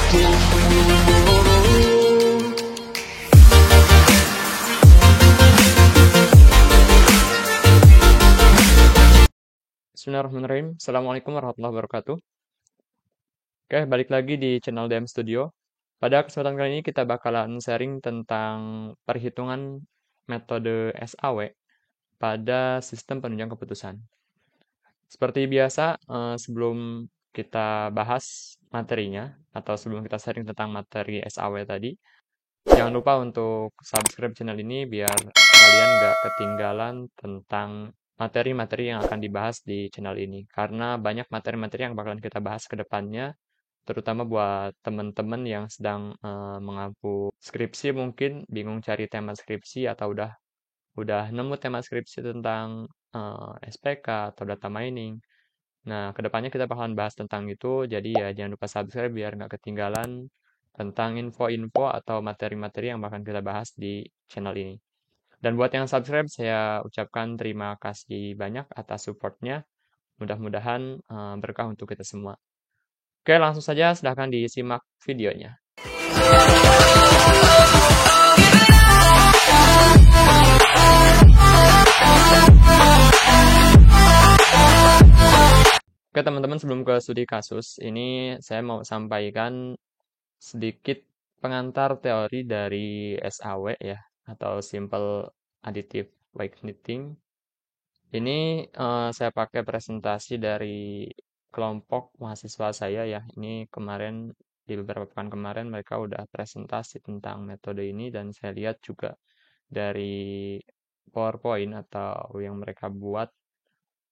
Bismillahirrahmanirrahim. Assalamualaikum warahmatullahi wabarakatuh. Oke, balik lagi di channel DM Studio. Pada kesempatan kali ini kita bakalan sharing tentang perhitungan metode SAW pada sistem penunjang keputusan. Seperti biasa, sebelum kita bahas materinya, atau sebelum kita sharing tentang materi SAW tadi, jangan lupa untuk subscribe channel ini biar kalian nggak ketinggalan tentang materi-materi yang akan dibahas di channel ini. Karena banyak materi-materi yang bakalan kita bahas ke depannya, terutama buat teman-teman yang sedang mengampu skripsi mungkin bingung cari tema skripsi atau udah nemu tema skripsi tentang SPK atau data mining. Nah, kedepannya kita bakalan bahas tentang itu, jadi ya jangan lupa subscribe biar nggak ketinggalan tentang info-info atau materi-materi yang bakal kita bahas di channel ini. Dan buat yang subscribe, saya ucapkan terima kasih banyak atas supportnya. Mudah-mudahan berkah untuk kita semua. Oke, langsung saja silahkan disimak videonya. Oke teman-teman, sebelum ke studi kasus, ini saya mau sampaikan sedikit pengantar teori dari SAW ya, atau Simple Additive Weightlifting. Ini saya pakai presentasi dari kelompok mahasiswa saya ya. Ini kemarin, di beberapa pekan kemarin mereka udah presentasi tentang metode ini dan saya lihat juga dari PowerPoint atau yang mereka buat,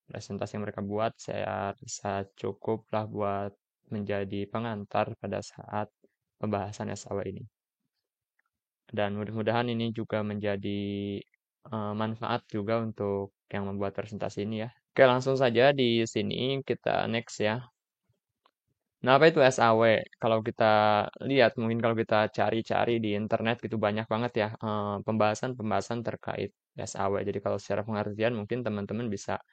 presentasi yang mereka buat, saya rasa cukup lah buat menjadi pengantar pada saat pembahasan SAW ini. Dan mudah-mudahan ini juga menjadi manfaat juga untuk yang membuat presentasi ini ya. Oke, langsung saja di sini kita next ya. Nah, apa itu SAW? Kalau kita lihat, mungkin kalau kita cari-cari di internet gitu banyak banget ya pembahasan-pembahasan terkait SAW. Jadi kalau secara pengertian mungkin teman-teman bisa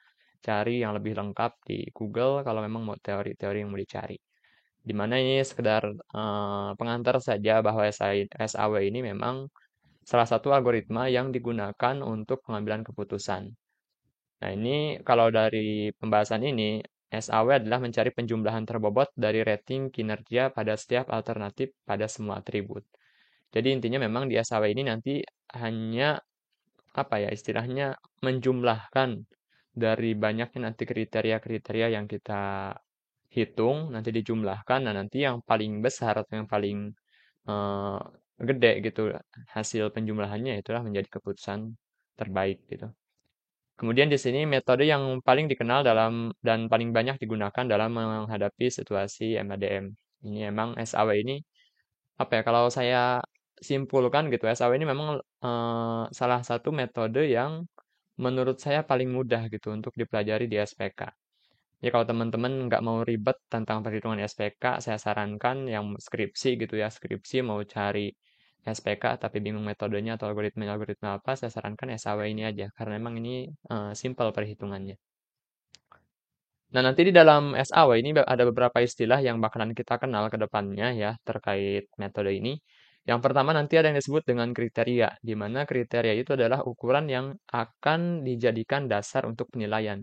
cari yang lebih lengkap di Google kalau memang mau teori-teori yang mau dicari. Dimana ini sekedar pengantar saja bahwa SAW ini memang salah satu algoritma yang digunakan untuk pengambilan keputusan. Nah, ini kalau dari pembahasan ini, SAW adalah mencari penjumlahan terbobot dari rating kinerja pada setiap alternatif pada semua atribut. Jadi intinya memang di SAW ini nanti hanya apa ya istilahnya menjumlahkan dari banyaknya nanti kriteria-kriteria yang kita hitung nanti dijumlahkan. Nah, nanti yang paling besar atau yang paling eh, gede gitu hasil penjumlahannya itulah menjadi keputusan terbaik gitu. Kemudian di sini metode yang paling dikenal dalam dan paling banyak digunakan dalam menghadapi situasi MADM. Ini emang SAW ini apa ya kalau saya simpulkan gitu SAW ini memang salah satu metode yang menurut saya paling mudah gitu untuk dipelajari di SPK. Ya kalau teman-teman nggak mau ribet tentang perhitungan SPK, saya sarankan yang skripsi gitu ya, skripsi mau cari SPK tapi bingung metodenya atau algoritma apa, saya sarankan SAW ini aja, karena memang ini simple perhitungannya. Nah nanti di dalam SAW ini ada beberapa istilah yang bakalan kita kenal ke depannya ya, terkait metode ini. Yang pertama nanti ada yang disebut dengan kriteria, di mana kriteria itu adalah ukuran yang akan dijadikan dasar untuk penilaian.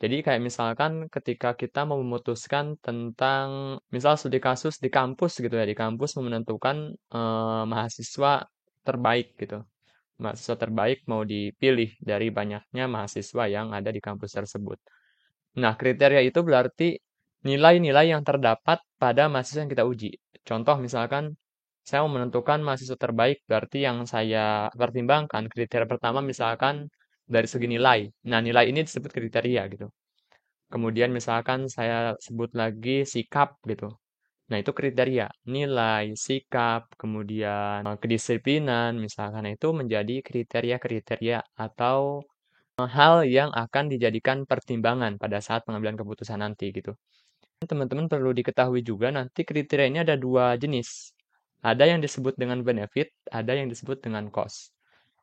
Jadi kayak misalkan ketika kita mau memutuskan tentang misal studi kasus di kampus gitu ya, di kampus mau menentukan mahasiswa terbaik gitu. Mahasiswa terbaik mau dipilih dari banyaknya mahasiswa yang ada di kampus tersebut. Nah, kriteria itu berarti nilai-nilai yang terdapat pada mahasiswa yang kita uji. Contoh misalkan saya mau menentukan mahasiswa terbaik berarti yang saya pertimbangkan kriteria pertama misalkan dari segi nilai. Nah, nilai ini disebut kriteria gitu. Kemudian misalkan saya sebut lagi sikap gitu. Nah, itu kriteria. Nilai, sikap, kemudian kedisiplinan misalkan. Nah, itu menjadi kriteria-kriteria atau hal yang akan dijadikan pertimbangan pada saat pengambilan keputusan nanti gitu. Teman-teman perlu diketahui juga nanti kriteria ini ada dua jenis. Ada yang disebut dengan benefit, ada yang disebut dengan cost.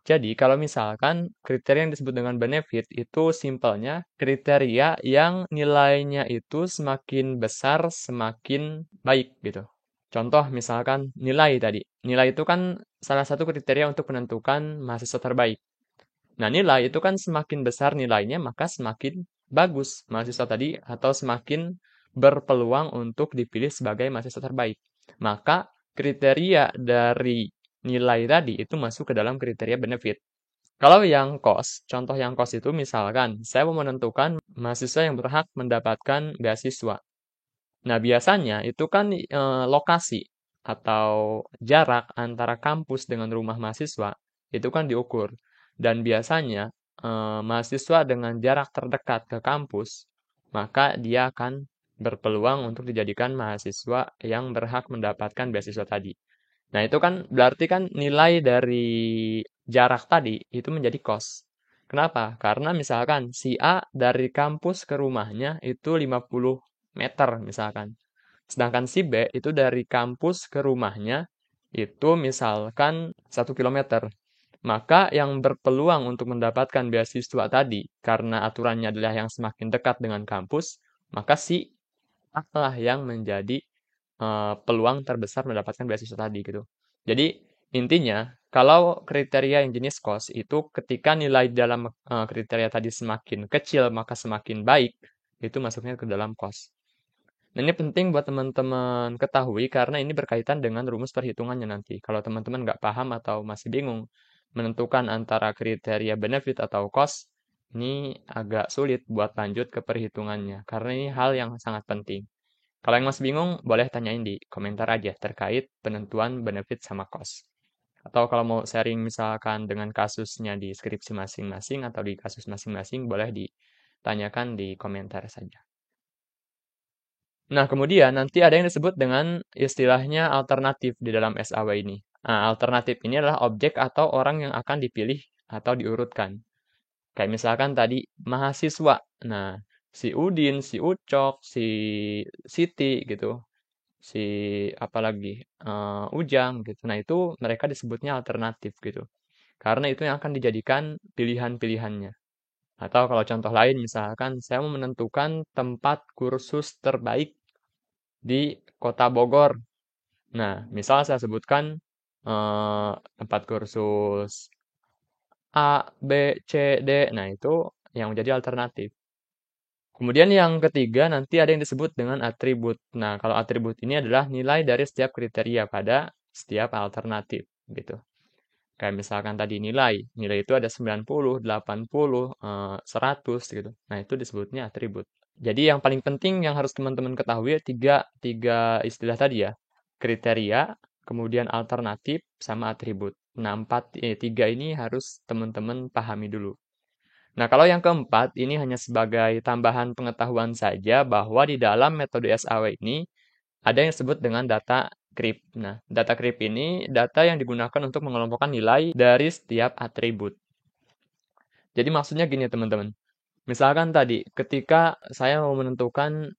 Jadi, kalau misalkan kriteria yang disebut dengan benefit itu simpelnya kriteria yang nilainya itu semakin besar, semakin baik gitu. Contoh misalkan nilai tadi. Nilai itu kan salah satu kriteria untuk menentukan mahasiswa terbaik. Nah, nilai itu kan semakin besar nilainya, maka semakin bagus mahasiswa tadi atau semakin berpeluang untuk dipilih sebagai mahasiswa terbaik. Maka kriteria dari nilai tadi itu masuk ke dalam kriteria benefit. Kalau yang cost, contoh yang cost itu misalkan saya mau menentukan mahasiswa yang berhak mendapatkan beasiswa. Nah, biasanya itu kan lokasi atau jarak antara kampus dengan rumah mahasiswa itu kan diukur. Dan biasanya mahasiswa dengan jarak terdekat ke kampus, maka dia akan berpeluang untuk dijadikan mahasiswa yang berhak mendapatkan beasiswa tadi. Nah, itu kan berarti kan nilai dari jarak tadi itu menjadi cost. Kenapa? Karena misalkan si A dari kampus ke rumahnya itu 50 meter misalkan. Sedangkan si B itu dari kampus ke rumahnya itu misalkan 1 kilometer. Maka yang berpeluang untuk mendapatkan beasiswa tadi, karena aturannya adalah yang semakin dekat dengan kampus, maka si A lah yang menjadi peluang terbesar mendapatkan beasiswa tadi gitu. Jadi intinya kalau kriteria yang jenis cost itu ketika nilai dalam kriteria tadi semakin kecil maka semakin baik, itu masuknya ke dalam cost. Nah, ini penting buat teman-teman ketahui karena ini berkaitan dengan rumus perhitungannya nanti. Kalau teman-teman nggak paham atau masih bingung menentukan antara kriteria benefit atau cost, ini agak sulit buat lanjut ke perhitungannya karena ini hal yang sangat penting. Kalau yang masih bingung, boleh tanyain di komentar aja terkait penentuan benefit sama cost. Atau kalau mau sharing misalkan dengan kasusnya di skripsi masing-masing atau di kasus masing-masing, boleh ditanyakan di komentar saja. Nah, kemudian nanti ada yang disebut dengan istilahnya alternatif di dalam SAW ini. Nah, alternatif ini adalah objek atau orang yang akan dipilih atau diurutkan. Kayak misalkan tadi mahasiswa. Nah, si Udin, si Ucok, si Siti gitu. Si apalagi Ujang gitu. Nah, itu mereka disebutnya alternatif gitu. Karena itu yang akan dijadikan pilihan-pilihannya. Atau kalau contoh lain misalkan saya mau menentukan tempat kursus terbaik di Kota Bogor. Nah, misal saya sebutkan tempat kursus A, B, C, D. Nah, itu yang menjadi alternatif. Kemudian yang ketiga nanti ada yang disebut dengan atribut. Nah, kalau atribut ini adalah nilai dari setiap kriteria pada setiap alternatif gitu. Kayak misalkan tadi nilai. Nilai itu ada 90, 80, 100 gitu. Nah, itu disebutnya atribut. Jadi yang paling penting yang harus teman-teman ketahui tiga istilah tadi ya. Kriteria, kemudian alternatif, sama atribut. Nah, tiga ini harus teman-teman pahami dulu. Nah, kalau yang keempat, ini hanya sebagai tambahan pengetahuan saja bahwa di dalam metode SAW ini ada yang disebut dengan data creep. Nah, data creep ini data yang digunakan untuk mengelompokkan nilai dari setiap atribut. Jadi maksudnya gini teman-teman. Misalkan tadi, ketika saya mau menentukan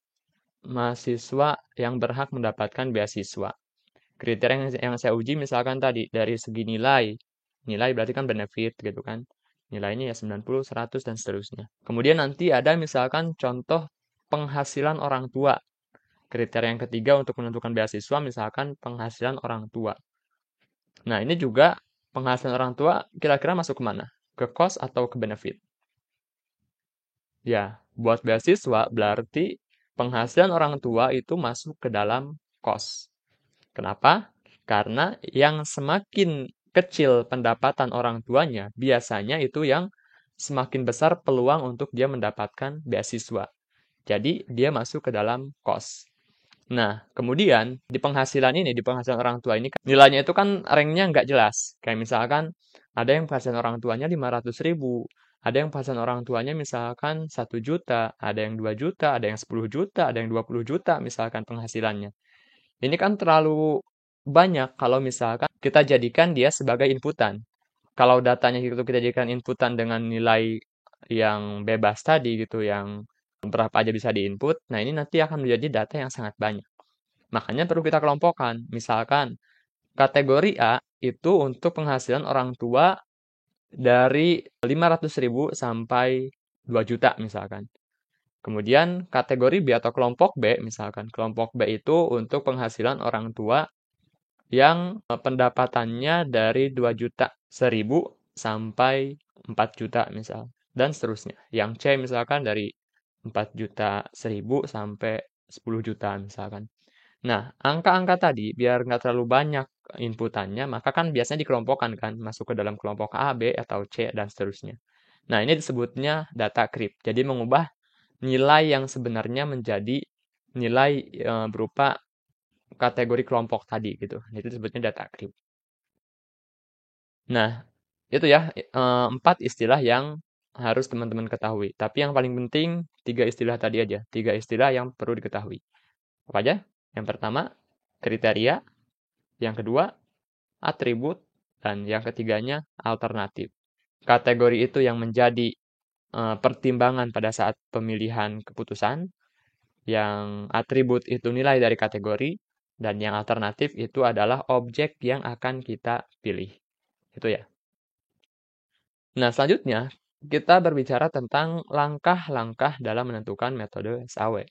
mahasiswa yang berhak mendapatkan beasiswa. Kriteria yang saya uji misalkan tadi dari segi nilai. Nilai berarti kan benefit gitu kan. Nilainya ya 90, 100 dan seterusnya. Kemudian nanti ada misalkan contoh penghasilan orang tua. Kriteria yang ketiga untuk menentukan beasiswa misalkan penghasilan orang tua. Nah, ini juga penghasilan orang tua kira-kira masuk ke mana? Ke cost atau ke benefit? Ya, buat beasiswa berarti penghasilan orang tua itu masuk ke dalam cost. Kenapa? Karena yang semakin kecil pendapatan orang tuanya, biasanya itu yang semakin besar peluang untuk dia mendapatkan beasiswa. Jadi, dia masuk ke dalam cost. Nah, kemudian di penghasilan ini, di penghasilan orang tua ini, nilainya itu kan ranknya nggak jelas. Kayak misalkan ada yang penghasilan orang tuanya 500.000, ada yang penghasilan orang tuanya misalkan 1 juta, ada yang 2 juta, ada yang 10 juta, ada yang 20 juta misalkan penghasilannya. Ini kan terlalu banyak kalau misalkan kita jadikan dia sebagai inputan. Kalau datanya itu kita jadikan inputan dengan nilai yang bebas tadi gitu, yang berapa aja bisa diinput, nah ini nanti akan menjadi data yang sangat banyak. Makanya perlu kita kelompokkan. Misalkan kategori A itu untuk penghasilan orang tua dari 500.000 sampai 2 juta misalkan. Kemudian kategori B atau kelompok B, misalkan kelompok B itu untuk penghasilan orang tua yang pendapatannya dari 2.100.000 sampai 4 juta misal, dan seterusnya. Yang C misalkan dari 4.100.000 sampai 10 juta misalkan. Nah, angka-angka tadi biar nggak terlalu banyak inputannya, maka kan biasanya dikelompokkan kan, masuk ke dalam kelompok A, B, atau C, dan seterusnya. Nah, ini disebutnya data creep. Jadi mengubah nilai yang sebenarnya menjadi nilai berupa kategori kelompok tadi gitu. Itu disebutnya data creep. Nah, itu ya 4 istilah yang harus teman-teman ketahui. Tapi yang paling penting 3 istilah tadi aja. 3 istilah yang perlu diketahui. Apa aja? Yang pertama, kriteria. Yang kedua, atribut. Dan yang ketiganya, alternatif. Kategori itu yang menjadi pertimbangan pada saat pemilihan keputusan. Yang atribut itu nilai dari kategori. Dan yang alternatif itu adalah objek yang akan kita pilih. Itu ya. Nah, selanjutnya kita berbicara tentang langkah-langkah dalam menentukan metode SAW.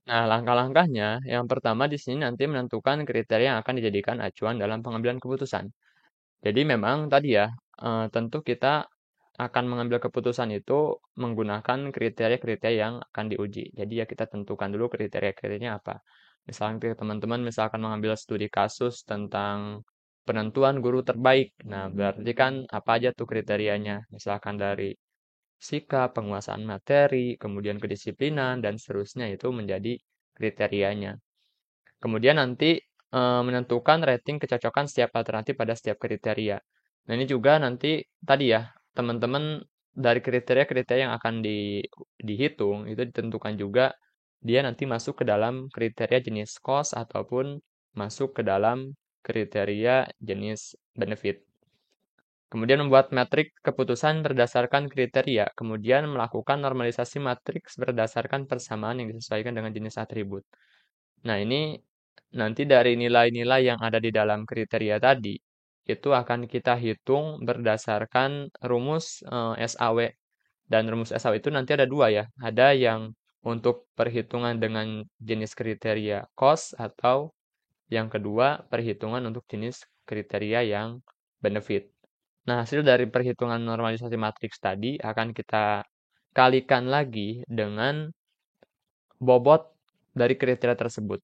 Nah, langkah-langkahnya yang pertama di sini nanti menentukan kriteria yang akan dijadikan acuan dalam pengambilan keputusan. Jadi memang tadi ya, tentu kita akan mengambil keputusan itu menggunakan kriteria-kriteria yang akan diuji. Jadi ya kita tentukan dulu kriteria-kriterianya apa. Misalnya teman-teman misalkan mengambil studi kasus tentang penentuan guru terbaik. Nah, berarti kan apa aja tuh kriterianya? Misalkan dari sikap, penguasaan materi, kemudian kedisiplinan, dan seterusnya itu menjadi kriterianya. Kemudian nanti menentukan rating kecocokan setiap alternatif pada setiap kriteria. Nah, ini juga nanti tadi ya, teman-teman dari kriteria-kriteria yang akan dihitung itu ditentukan juga dia nanti masuk ke dalam kriteria jenis cost ataupun masuk ke dalam kriteria jenis benefit. Kemudian membuat matrik keputusan berdasarkan kriteria, kemudian melakukan normalisasi matriks berdasarkan persamaan yang disesuaikan dengan jenis atribut. Nah, ini nanti dari nilai-nilai yang ada di dalam kriteria tadi, itu akan kita hitung berdasarkan rumus SAW. Dan rumus SAW itu nanti ada dua ya. Ada yang untuk perhitungan dengan jenis kriteria cost atau yang kedua perhitungan untuk jenis kriteria yang benefit. Nah, hasil dari perhitungan normalisasi matriks tadi akan kita kalikan lagi dengan bobot dari kriteria tersebut.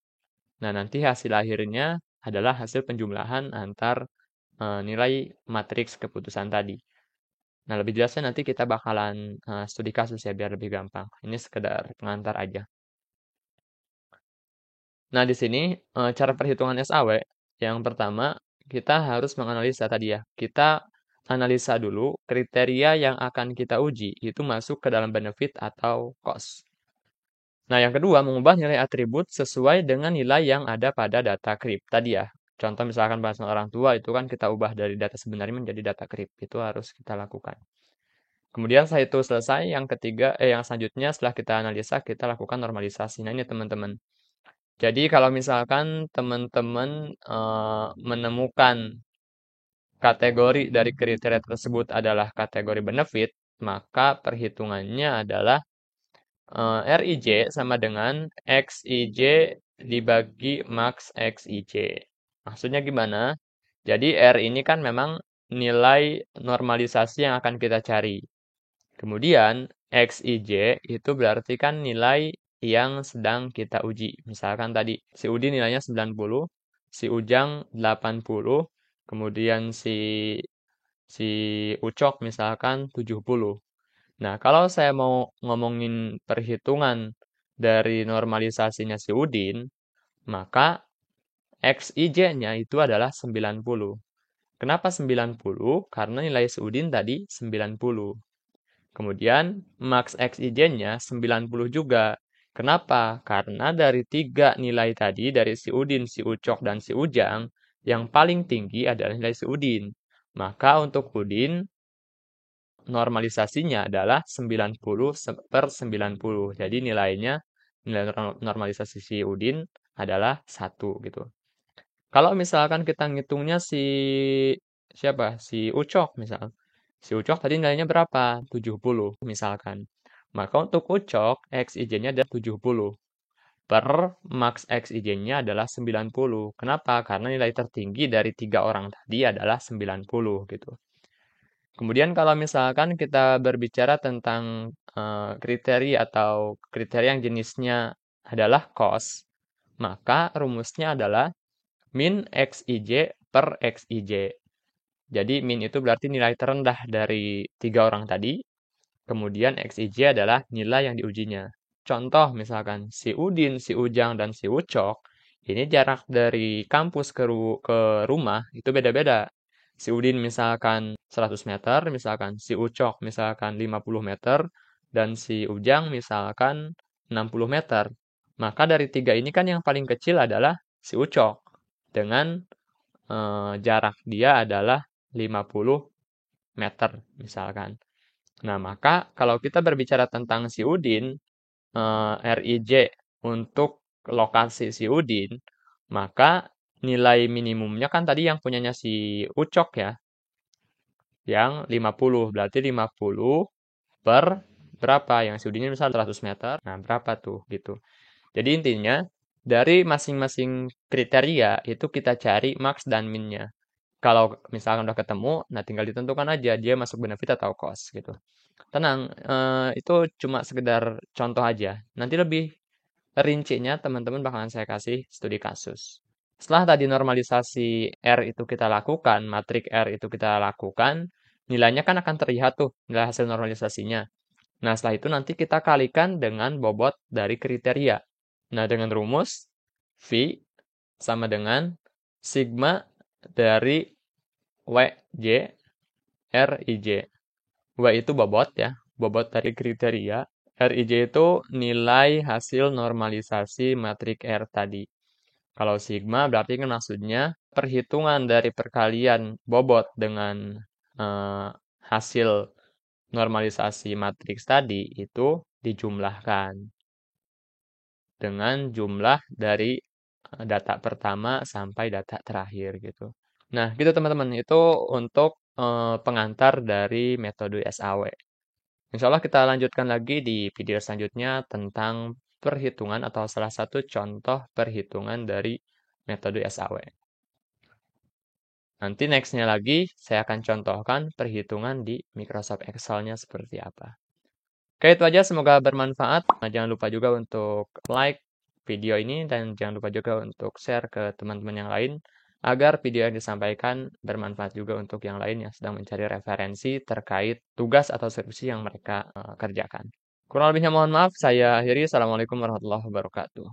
Nah, nanti hasil akhirnya adalah hasil penjumlahan antar nilai matriks keputusan tadi. Nah, lebih jelasnya nanti kita bakalan studi kasus ya, biar lebih gampang. Ini sekedar pengantar aja. Nah, di sini cara perhitungan SAW, yang pertama kita harus menganalisa tadi ya. Kita analisa dulu kriteria yang akan kita uji itu masuk ke dalam benefit atau cost. Nah, yang kedua, mengubah nilai atribut sesuai dengan nilai yang ada pada data creep tadi ya. Contoh misalkan bahasa orang tua itu kan kita ubah dari data sebenarnya menjadi data creep. Itu harus kita lakukan. Kemudian setelah itu selesai, yang selanjutnya setelah kita analisa, kita lakukan normalisasi. Nah, ini teman-teman. Jadi kalau misalkan teman-teman menemukan kategori dari kriteria tersebut adalah kategori benefit, maka perhitungannya adalah RIJ sama dengan XIJ dibagi max XIJ. Maksudnya gimana? Jadi R ini kan memang nilai normalisasi yang akan kita cari. Kemudian XIJ itu berarti kan nilai yang sedang kita uji. Misalkan tadi si Udi nilainya 90, si Ujang 80, kemudian si Ucok misalkan 70. Nah, kalau saya mau ngomongin perhitungan dari normalisasinya si Udin, maka XIJ-nya itu adalah 90. Kenapa 90? Karena nilai si Udin tadi 90. Kemudian max XIJ-nya 90 juga. Kenapa? Karena dari 3 nilai tadi, dari si Udin, si Ucok, dan si Ujang, yang paling tinggi adalah nilai si Udin. Maka untuk Udin, normalisasinya adalah 90/90. Jadi nilai normalisasi si Udin adalah 1 gitu. Kalau misalkan kita ngitungnya siapa? Si Ucok misal. Si Ucok tadi nilainya berapa? 70 misalkan. Maka untuk ucok, XIJ-nya adalah 70. Per max XIJ-nya adalah 90. Kenapa? Karena nilai tertinggi dari 3 orang tadi adalah 90 gitu. Kemudian kalau misalkan kita berbicara tentang kriteria atau kriteria yang jenisnya adalah cost, maka rumusnya adalah min XIJ per XIJ. Jadi min itu berarti nilai terendah dari 3 orang tadi, kemudian XIJ adalah nilai yang diujinya. Contoh misalkan si Udin, si Ujang, dan si Ucok, ini jarak dari kampus ke rumah itu beda-beda. Si Udin misalkan 100 meter, misalkan si Ucok misalkan 50 meter, dan si Ujang misalkan 60 meter. Maka dari tiga ini kan yang paling kecil adalah si Ucok. Dengan jarak dia adalah 50 meter misalkan. Nah, maka kalau kita berbicara tentang si Udin, RIJ untuk lokasi si Udin, maka nilai minimumnya kan tadi yang punyanya si Ucok ya, yang 50. Berarti 50 per berapa? Yang si Udinnya misal 100 meter, nah berapa tuh gitu. Jadi intinya, dari masing-masing kriteria itu kita cari max dan minnya. Kalau misalkan udah ketemu, nah tinggal ditentukan aja dia masuk benefit atau cost gitu. Tenang, itu cuma sekedar contoh aja. Nanti lebih rincinya teman-teman bakalan saya kasih studi kasus. Setelah tadi normalisasi R itu kita lakukan, matrik R itu kita lakukan, nilainya kan akan terlihat tuh, nilai hasil normalisasinya. Nah, setelah itu nanti kita kalikan dengan bobot dari kriteria. Nah, dengan rumus V sama dengan sigma dari WJ RIJ. W itu bobot ya, bobot dari kriteria. RIJ itu nilai hasil normalisasi matrik R tadi. Kalau sigma berarti kan maksudnya perhitungan dari perkalian bobot dengan hasil normalisasi matriks tadi itu dijumlahkan dengan jumlah dari data pertama sampai data terakhir gitu. Nah, gitu teman-teman. Itu untuk pengantar dari metode SAW. Insya Allah kita lanjutkan lagi di video selanjutnya tentang perhitungan atau salah satu contoh perhitungan dari metode SAW. Nanti nextnya lagi saya akan contohkan perhitungan di Microsoft Excel-nya seperti apa. Oke, itu aja. Semoga bermanfaat. Nah, jangan lupa juga untuk like video ini dan jangan lupa juga untuk share ke teman-teman yang lain agar video yang disampaikan bermanfaat juga untuk yang lain yang sedang mencari referensi terkait tugas atau skripsi yang mereka kerjakan. Kurang lebihnya mohon maaf. Saya akhiri. Assalamualaikum warahmatullahi wabarakatuh.